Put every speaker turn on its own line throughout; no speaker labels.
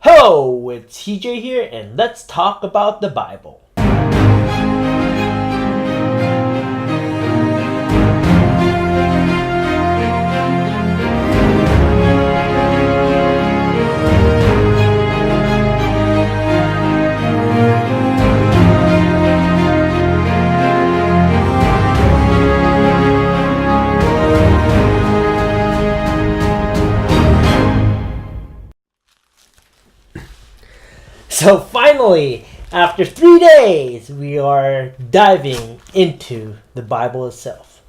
Hello, it's Hee-Jae here, and let's talk about the Bible. So finally, after 3 days, we are diving into the Bible itself.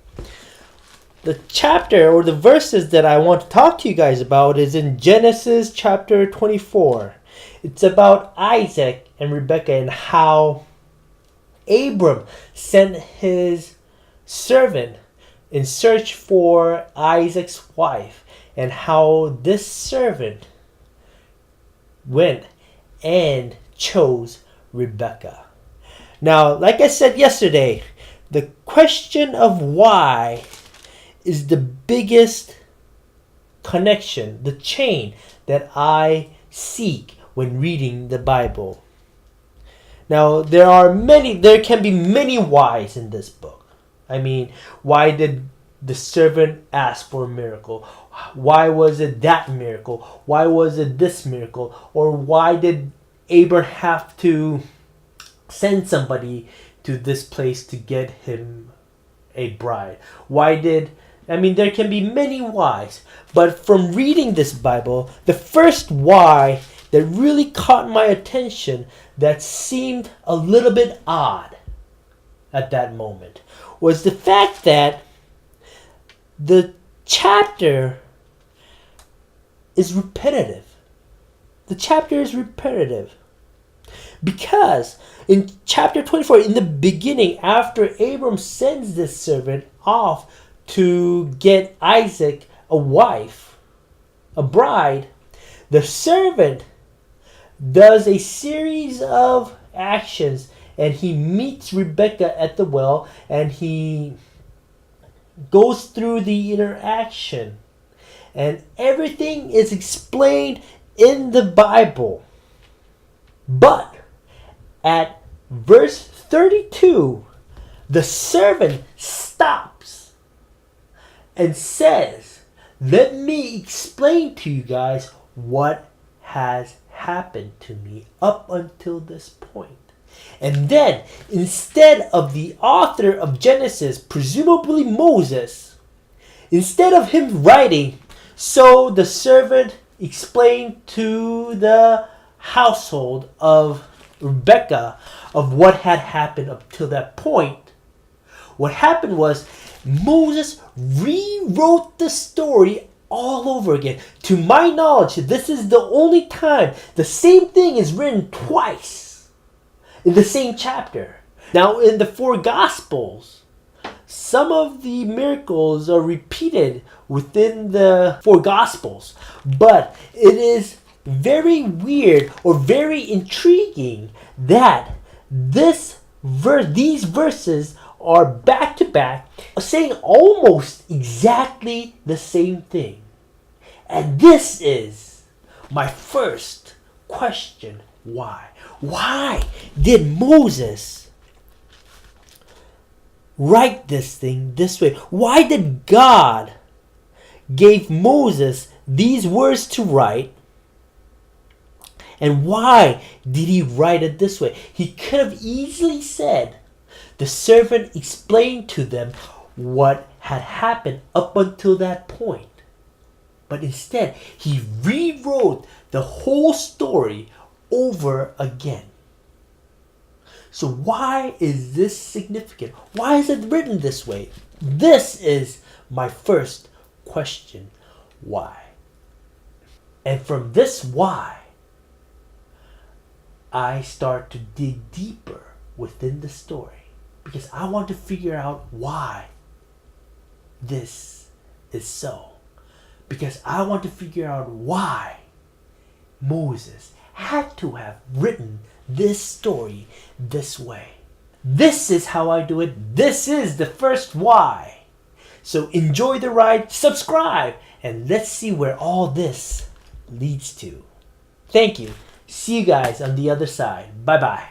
The chapter or the verses that I want to talk to you guys about is in Genesis chapter 24. It's about Isaac and Rebekah and how Abram sent his servant in search for Isaac's wife, and how this servant went and chose Rebekah. Now, like I said yesterday, the question of why is the biggest connection, the chain that I seek when reading the Bible. Now, there can be many whys in this book. I mean, why did the servant ask for a miracle? Why was it that miracle? Why was it this miracle? Or why did Abraham have to send somebody to this place to get him a bride? There can be many whys. But from reading this Bible, the first why that really caught my attention, that seemed a little bit odd at that moment, was the fact that the chapter is repetitive. The chapter is repetitive because in chapter 24, in the beginning, after Abram sends this servant off to get Isaac a wife, a bride, the servant does a series of actions, and he meets Rebekah at the well, and he goes through the interaction, and everything is explained in the Bible. But at verse 32, the servant stops and says, "Let me explain to you guys what has happened to me up until this point." And then, instead of the author of Genesis, presumably Moses, instead of him writing, so the servant explained to the household of Rebekah of what had happened up till that point, what happened was Moses rewrote the story all over again. To my knowledge, this is the only time the same thing is written twice in the same chapter. Now, in the four Gospels, some of the miracles are repeated within the four Gospels, but it is very weird or very intriguing that these verses are back to back, saying almost exactly the same thing. And this is my first question. Why? Why did Moses write this thing this way? Why did God give Moses these words to write? And why did he write it this way? He could have easily said, the servant explained to them what had happened up until that point. But instead, he rewrote the whole story over again. So why is this significant? Why is it written this way? This is my first question. Why? And from this why, I start to dig deeper within the story, because I want to figure out why this is so. Because I want to figure out why Moses had to have written this story this way. This is how I do it. This is the first why. So enjoy the ride, subscribe, and let's see where all this leads to. Thank you. See you guys on the other side. Bye bye.